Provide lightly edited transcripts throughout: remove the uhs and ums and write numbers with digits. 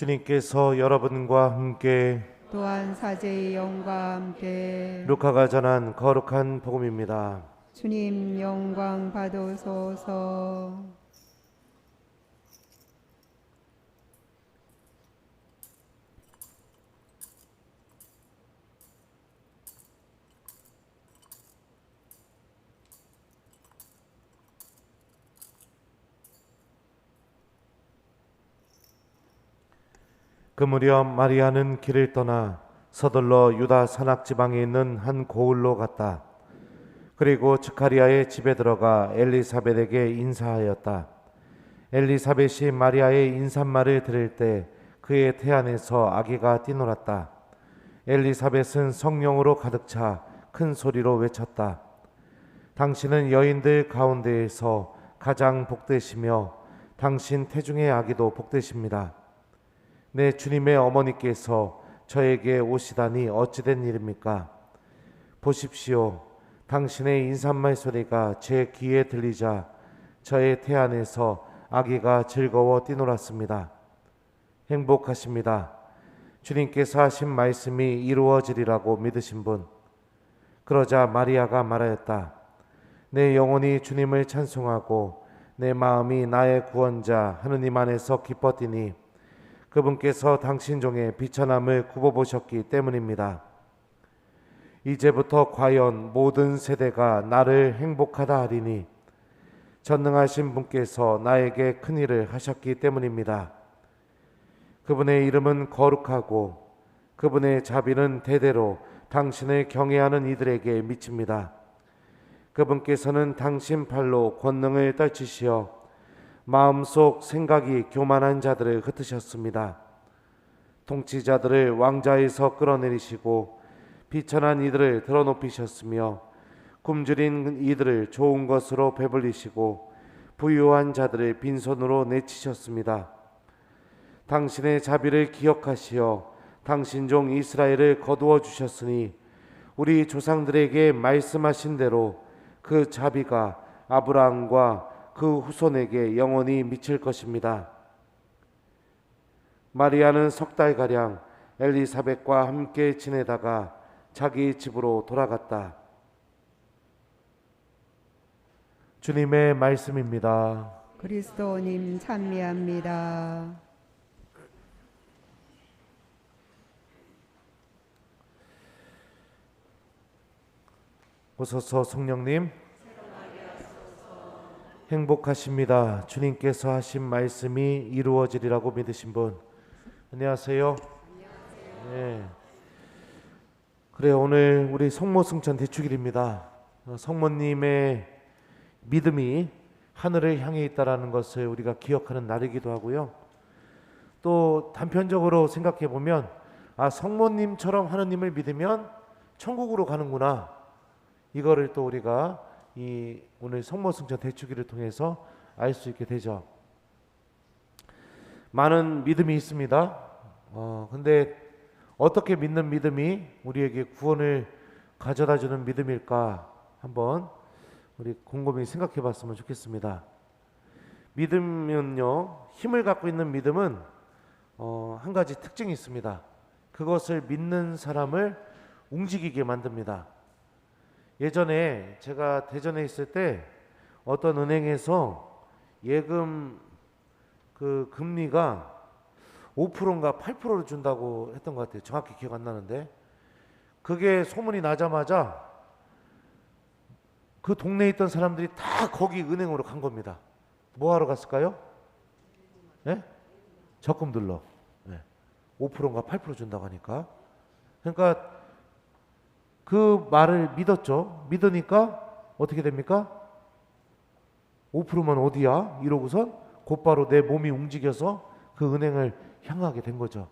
주님께서 여러분과 함께 또한 사제의 영과 함께 루카가 전한 거룩한 복음입니다. 주님 영광 받으소서. 그 무렵 마리아는 길을 떠나 서둘러 유다 산악 지방에 있는 한 고을로 갔다. 그리고 스가랴의 집에 들어가 엘리사벳에게 인사하였다. 엘리사벳이 마리아의 인사말을 들을 때 그의 태안에서 아기가 뛰놀았다. 엘리사벳은 성령으로 가득 차 큰 소리로 외쳤다. 당신은 여인들 가운데에서 가장 복되시며 당신 태중의 아기도 복되십니다. 내 주님의 어머니께서 저에게 오시다니 어찌된 일입니까? 보십시오. 당신의 인사말 소리가 제 귀에 들리자 저의 태안에서 아기가 즐거워 뛰놀았습니다. 행복하십니다. 주님께서 하신 말씀이 이루어지리라고 믿으신 분. 그러자 마리아가 말하였다. 내 영혼이 주님을 찬송하고 내 마음이 나의 구원자 하느님 안에서 기뻤으니 그분께서 당신 종의 비천함을 굽어보셨기 때문입니다. 이제부터 과연 모든 세대가 나를 행복하다 하리니 전능하신 분께서 나에게 큰 일을 하셨기 때문입니다. 그분의 이름은 거룩하고 그분의 자비는 대대로 당신을 경외하는 이들에게 미칩니다. 그분께서는 당신 팔로 권능을 떨치시어 마음속 생각이 교만한 자들을 흩으셨습니다. 통치자들을 왕좌에서 끌어내리시고 비천한 이들을 드러높이셨으며 굶주린 이들을 좋은 것으로 배불리시고 부유한 자들을 빈손으로 내치셨습니다. 당신의 자비를 기억하시어 당신 종 이스라엘을 거두어 주셨으니 우리 조상들에게 말씀하신 대로 그 자비가 아브라함과 그 후손에게 영원히 미칠 것입니다. 마리아는 석 달가량 엘리사벳과 함께 지내다가 자기 집으로 돌아갔다. 주님의 말씀입니다. 그리스도님 찬미합니다. 오소서 성령님, 행복하십니다. 주님께서 하신 말씀이 이루어지리라고 믿으신 분. 안녕하세요. 네. 그래, 오늘 우리 성모승천 대축일입니다. 성모님의 믿음이 하늘을 향해 있다라는 것을 우리가 기억하는 날이기도 하고요. 또 단편적으로 생각해 보면 성모님처럼 하느님을 믿으면 천국으로 가는구나. 이거를 또 우리가 이 오늘 성모승천 대축일을 통해서 알 수 있게 되죠. 많은 믿음이 있습니다. 근데 어떻게 믿는 믿음이 우리에게 구원을 가져다주는 믿음일까 한번 우리 곰곰이 생각해 봤으면 좋겠습니다. 믿음은요, 힘을 갖고 있는 믿음은 한 가지 특징이 있습니다. 그것을 믿는 사람을 움직이게 만듭니다. 예전에 제가 대전에 있을 때 어떤 은행에서 예금 그 금리가 5%인가 8%를 준다고 했던 것 같아요. 정확히 기억 안 나는데 그게 소문이 나자마자 그 동네에 있던 사람들이 다 거기 은행으로 간 겁니다. 뭐 하러 갔을까요? 네? 적금 들러. 네. 5%인가 8% 준다고 하니까. 그러니까 그 말을 믿었죠. 믿으니까 어떻게 됩니까? 5%만 어디야? 이러고선 곧바로 내 몸이 움직여서 그 은행을 향하게 된 거죠.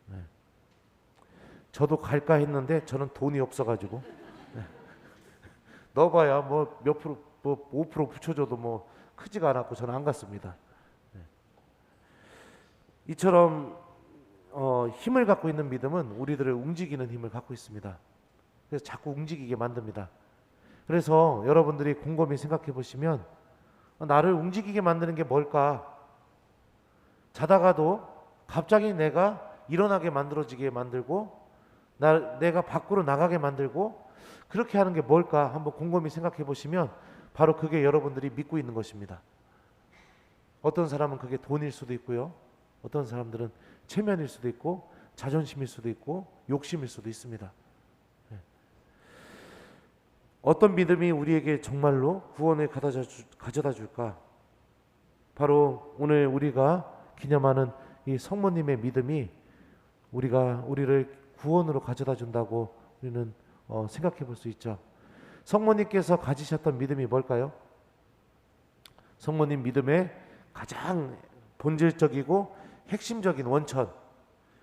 네. 저도 갈까 했는데 저는 돈이 없어가지고 네. 넣어봐야 뭐 몇 프로, 뭐 5% 붙여줘도 뭐 크지가 않았고 저는 안 갔습니다. 네. 이처럼 힘을 갖고 있는 믿음은 우리들을 움직이는 힘을 갖고 있습니다. 그래서 자꾸 움직이게 만듭니다. 그래서 여러분들이 곰곰이 생각해 보시면 나를 움직이게 만드는 게 뭘까? 자다가도 갑자기 내가 일어나게 만들어지게 만들고 내가 밖으로 나가게 만들고 그렇게 하는 게 뭘까 한번 곰곰이 생각해 보시면 바로 그게 여러분들이 믿고 있는 것입니다. 어떤 사람은 그게 돈일 수도 있고요. 어떤 사람들은 체면일 수도 있고 자존심일 수도 있고 욕심일 수도 있습니다. 어떤 믿음이 우리에게 정말로 구원을 가져다 줄까? 바로 오늘 우리가 기념하는 이 성모님의 믿음이 우리를 구원으로 가져다 준다고 우리는 생각해 볼 수 있죠. 성모님께서 가지셨던 믿음이 뭘까요? 성모님 믿음의 가장 본질적이고 핵심적인 원천,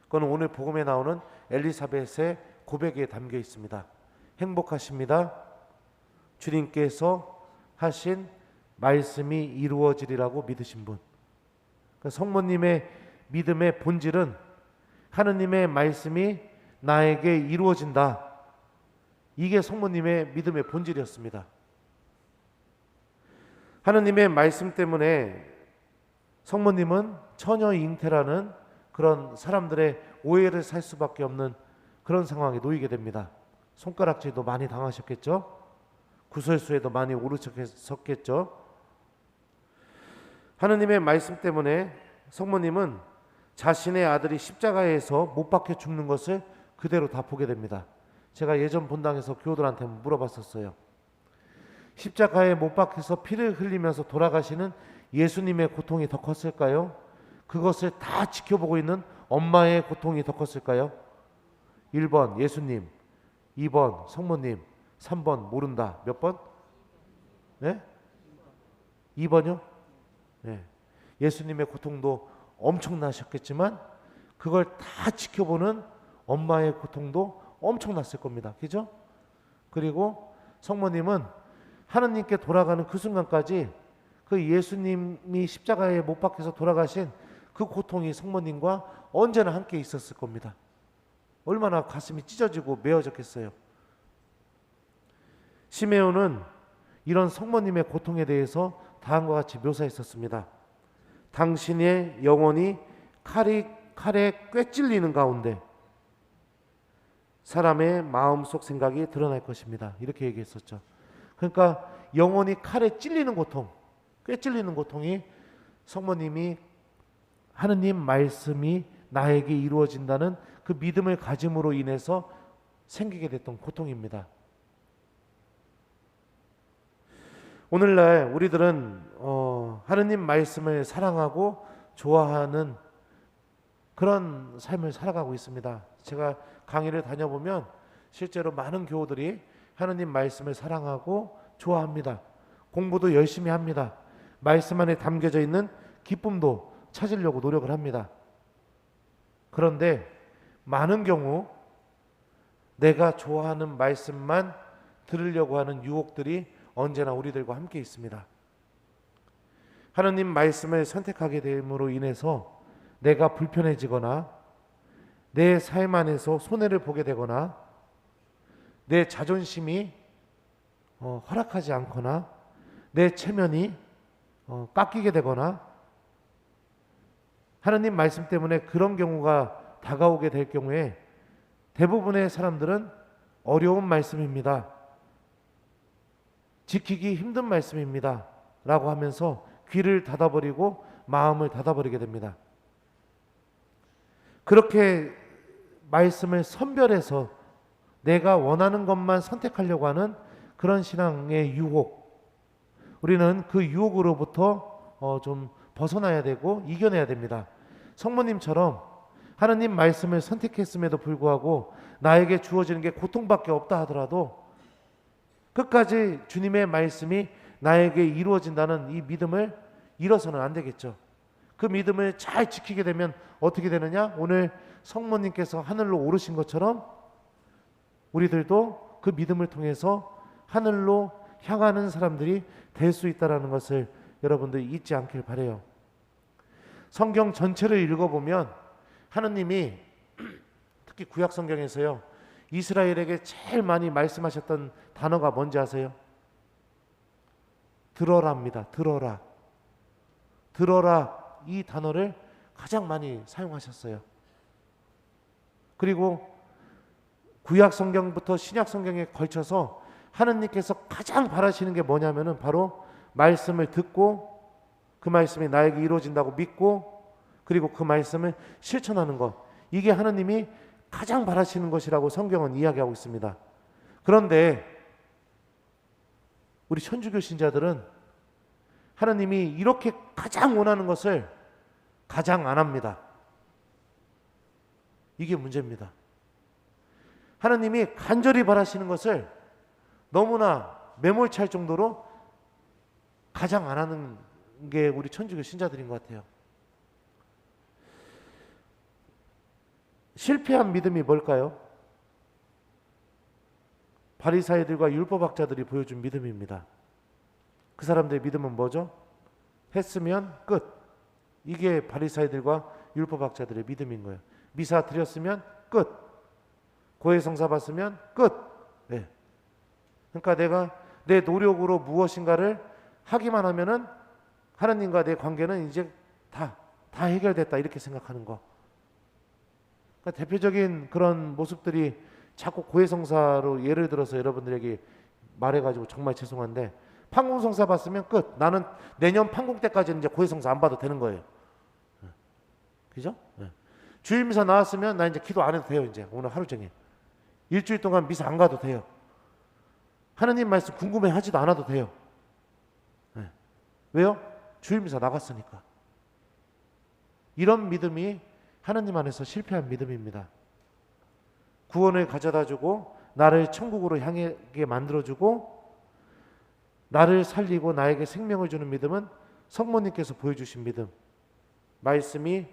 그건 오늘 복음에 나오는 엘리사벳의 고백에 담겨 있습니다. 행복하십니다. 주님께서 하신 말씀이 이루어지리라고 믿으신 분. 그러니까 성모님의 믿음의 본질은 하느님의 말씀이 나에게 이루어진다. 이게 성모님의 믿음의 본질이었습니다. 하느님의 말씀 때문에 성모님은 처녀 잉태라는 그런 사람들의 오해를 살 수밖에 없는 그런 상황에 놓이게 됩니다. 손가락질도 많이 당하셨겠죠? 구설수에도 많이 오르셨겠죠? 하느님의 말씀 때문에 성모님은 자신의 아들이 십자가에서 못 박혀 죽는 것을 그대로 다 보게 됩니다. 제가 예전 본당에서 교우들한테 물어봤었어요. 십자가에 못 박혀서 피를 흘리면서 돌아가시는 예수님의 고통이 더 컸을까요? 그것을 다 지켜보고 있는 엄마의 고통이 더 컸을까요? 1번 예수님, 2번 성모님, 3번 모른다. 몇 번? 네? 2번요? 네. 예수님의 고통도 엄청나셨겠지만 그걸 다 지켜보는 엄마의 고통도 엄청났을 겁니다. 그죠? 그리고 성모님은 하느님께 돌아가는 그 순간까지 그 예수님이 십자가에 못 박혀서 돌아가신 그 고통이 성모님과 언제나 함께 있었을 겁니다. 얼마나 가슴이 찢어지고 메어졌겠어요. 시메온은 이런 성모님의 고통에 대해서 다음과 같이 묘사했었습니다. 당신의 영혼이 칼에 꿰찔리는 가운데 사람의 마음속 생각이 드러날 것입니다. 이렇게 얘기했었죠. 그러니까 영혼이 칼에 찔리는 고통, 꿰찔리는 고통이 성모님이 하느님 말씀이 나에게 이루어진다는 그 믿음을 가짐으로 인해서 생기게 됐던 고통입니다. 오늘날 우리들은 하느님 말씀을 사랑하고 좋아하는 그런 삶을 살아가고 있습니다. 제가 강의를 다녀보면 실제로 많은 교우들이 하느님 말씀을 사랑하고 좋아합니다. 공부도 열심히 합니다. 말씀 안에 담겨져 있는 기쁨도 찾으려고 노력을 합니다. 그런데 많은 경우 내가 좋아하는 말씀만 들으려고 하는 유혹들이 언제나 우리들과 함께 있습니다. 하느님 말씀을 선택하게 됨으로 인해서 내가 불편해지거나 내 삶 안에서 손해를 보게 되거나 내 자존심이 허락하지 않거나 내 체면이 깎이게 되거나 하느님 말씀 때문에 그런 경우가 다가오게 될 경우에 대부분의 사람들은 어려운 말씀입니다. 지키기 힘든 말씀입니다. 라고 하면서 귀를 닫아버리고 마음을 닫아버리게 됩니다. 그렇게 말씀을 선별해서 내가 원하는 것만 선택하려고 하는 그런 신앙의 유혹, 우리는 그 유혹으로부터 좀 벗어나야 되고 이겨내야 됩니다. 성모님처럼 하느님 말씀을 선택했음에도 불구하고 나에게 주어지는 게 고통밖에 없다 하더라도 끝까지 주님의 말씀이 나에게 이루어진다는 이 믿음을 잃어서는 안 되겠죠. 그 믿음을 잘 지키게 되면 어떻게 되느냐? 오늘 성모님께서 하늘로 오르신 것처럼 우리들도 그 믿음을 통해서 하늘로 향하는 사람들이 될 수 있다는 것을 여러분들 잊지 않길 바라요. 성경 전체를 읽어보면 하느님이 특히 구약 성경에서요 이스라엘에게 제일 많이 말씀하셨던 단어가 뭔지 아세요? 들어라입니다. 들어라. 들어라 이 단어를 가장 많이 사용하셨어요. 그리고 구약 성경부터 신약 성경에 걸쳐서 하느님께서 가장 바라시는 게 뭐냐면은 바로 말씀을 듣고 그 말씀이 나에게 이루어진다고 믿고 그리고 그 말씀을 실천하는 것. 이게 하느님이 가장 바라시는 것이라고 성경은 이야기하고 있습니다. 그런데 우리 천주교 신자들은 하느님이 이렇게 가장 원하는 것을 가장 안 합니다. 이게 문제입니다. 하느님이 간절히 바라시는 것을 너무나 매몰차할 정도로 가장 안 하는 게 우리 천주교 신자들인 것 같아요. 실패한 믿음이 뭘까요? 바리사이들과 율법학자들이 보여준 믿음입니다. 그 사람들의 믿음은 뭐죠? 했으면 끝. 이게 바리사이들과 율법학자들의 믿음인 거예요. 미사 드렸으면 끝. 고해성사 받으면 끝. 네. 그러니까 내가 내 노력으로 무엇인가를 하기만 하면은 하나님과 내 관계는 이제 다 해결됐다 이렇게 생각하는 거. 그러니까 대표적인 그런 모습들이 자꾸 고해성사로 예를 들어서 여러분들에게 말해가지고 정말 죄송한데 판공성사 받으면 끝. 나는 내년 판공 때까지는 이제 고해성사 안 봐도 되는 거예요. 그죠? 주일미사 나왔으면 나 이제 기도 안 해도 돼요. 이제 오늘 하루 종일 일주일 동안 미사 안 가도 돼요. 하느님 말씀 궁금해 하지도 않아도 돼요. 왜요? 주일미사 나갔으니까. 이런 믿음이 하느님 안에서 실패한 믿음입니다. 구원을 가져다주고 나를 천국으로 향하게 만들어주고 나를 살리고 나에게 생명을 주는 믿음은 성모님께서 보여주신 믿음. 말씀이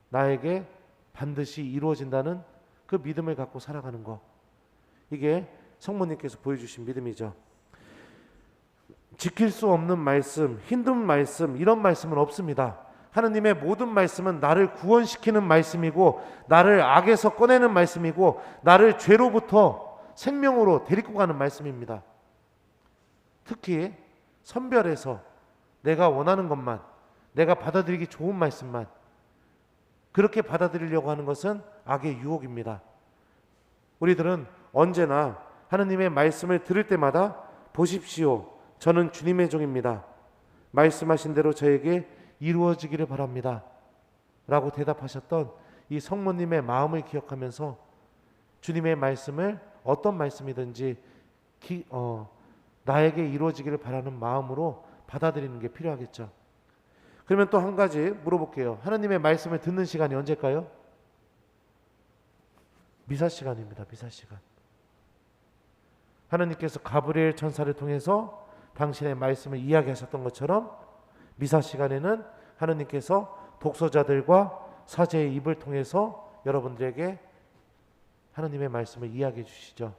나에게 반드시 이루어진다는 그 믿음을 갖고 살아가는 것. 이게 성모님께서 보여주신 믿음이죠. 지킬 수 없는 말씀, 힘든 말씀, 이런 말씀은 없습니다. 하느님의 모든 말씀은 나를 구원시키는 말씀이고 나를 악에서 꺼내는 말씀이고 나를 죄로부터 생명으로 데리고 가는 말씀입니다. 특히 선별해서 내가 원하는 것만, 내가 받아들이기 좋은 말씀만 그렇게 받아들이려고 하는 것은 악의 유혹입니다. 우리들은 언제나 하느님의 말씀을 들을 때마다 보십시오. 저는 주님의 종입니다. 말씀하신 대로 저에게 이루어지기를 바랍니다. 라고 대답하셨던 이 성모님의 마음을 기억하면서 주님의 말씀을 어떤 말씀이든지 나에게 이루어지기를 바라는 마음으로 받아들이는 게 필요하겠죠. 그러면 또 한 가지 물어볼게요. 하나님의 말씀을 듣는 시간이 언제일까요? 미사 시간입니다. 미사 시간. 하나님께서 가브리엘 천사를 통해서 당신의 말씀을 이야기하셨던 것처럼 미사 시간에는 하나님께서 독서자들과 사제의 입을 통해서 여러분들에게 하나님의 말씀을 이야기해 주시죠.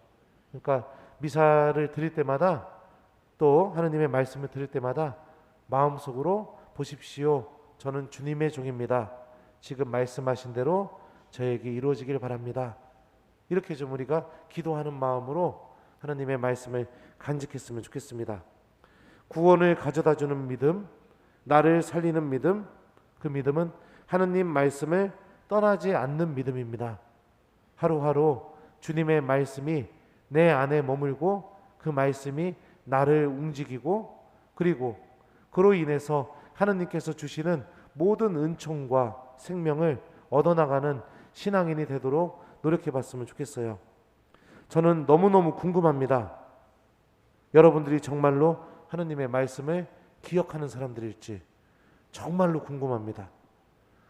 그러니까 미사를 드릴 때마다 또 하나님의 말씀을 들을 때마다 마음속으로 보십시오. 저는 주님의 종입니다. 지금 말씀하신 대로 저에게 이루어지길 바랍니다. 이렇게 좀 우리가 기도하는 마음으로 하나님의 말씀을 간직했으면 좋겠습니다. 구원을 가져다주는 믿음, 나를 살리는 믿음, 그 믿음은 하나님 말씀을 떠나지 않는 믿음입니다. 하루하루 주님의 말씀이 내 안에 머물고 그 말씀이 나를 움직이고 그리고 그로 인해서 하나님께서 주시는 모든 은총과 생명을 얻어나가는 신앙인이 되도록 노력해봤으면 좋겠어요. 저는 너무너무 궁금합니다. 여러분들이 정말로 하나님의 말씀을 기억하는 사람들일지 정말로 궁금합니다.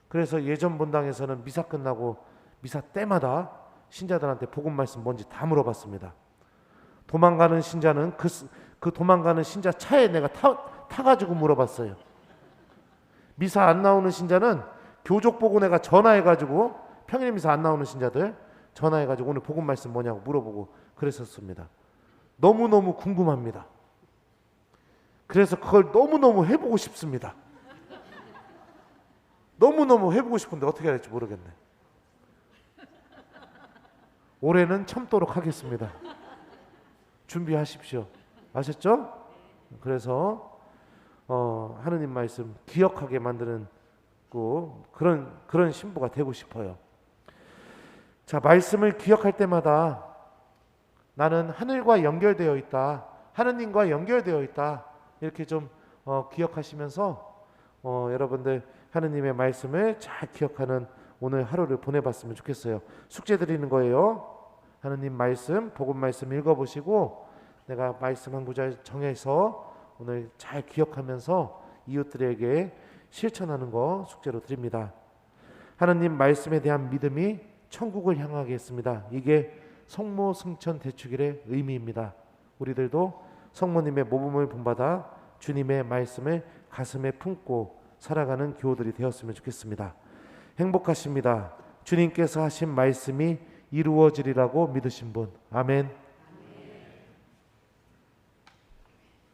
그래서 예전 본당에서는 미사 끝나고 미사 때마다 신자들한테 복음 말씀 뭔지 다 물어봤습니다. 도망가는 신자는 그 도망가는 신자 차에 내가 타가지고 물어봤어요. 미사 안 나오는 신자는 교족 보고 내가 전화해가지고 평일 미사 안 나오는 신자들 전화해가지고 오늘 복음 말씀 뭐냐고 물어보고 그랬었습니다. 너무너무 궁금합니다. 그래서 그걸 너무너무 해보고 싶습니다. 너무너무 해보고 싶은데 어떻게 해야 될지 모르겠네. 올해는 참도록 하겠습니다. 준비하십시오. 아셨죠? 그래서 하느님 말씀 기억하게 만드는 듣고 그런 신부가 되고 싶어요. 자, 말씀을 기억할 때마다 나는 하늘과 연결되어 있다. 하느님과 연결되어 있다. 이렇게 좀 기억하시면서 여러분들 하느님의 말씀을 잘 기억하는 오늘 하루를 보내봤으면 좋겠어요. 숙제 드리는 거예요. 하느님 말씀, 복음 말씀 읽어보시고 내가 말씀 한 구절 정해서 오늘 잘 기억하면서 이웃들에게 실천하는 거 숙제로 드립니다. 하느님 말씀에 대한 믿음이 천국을 향하게 했습니다. 이게 성모 승천 대축일의 의미입니다. 우리들도 성모님의 모범을 본받아 주님의 말씀을 가슴에 품고 살아가는 교우들이 되었으면 좋겠습니다. 행복하십니다. 주님께서 하신 말씀이 이루어지리라고 믿으신 분, 아멘.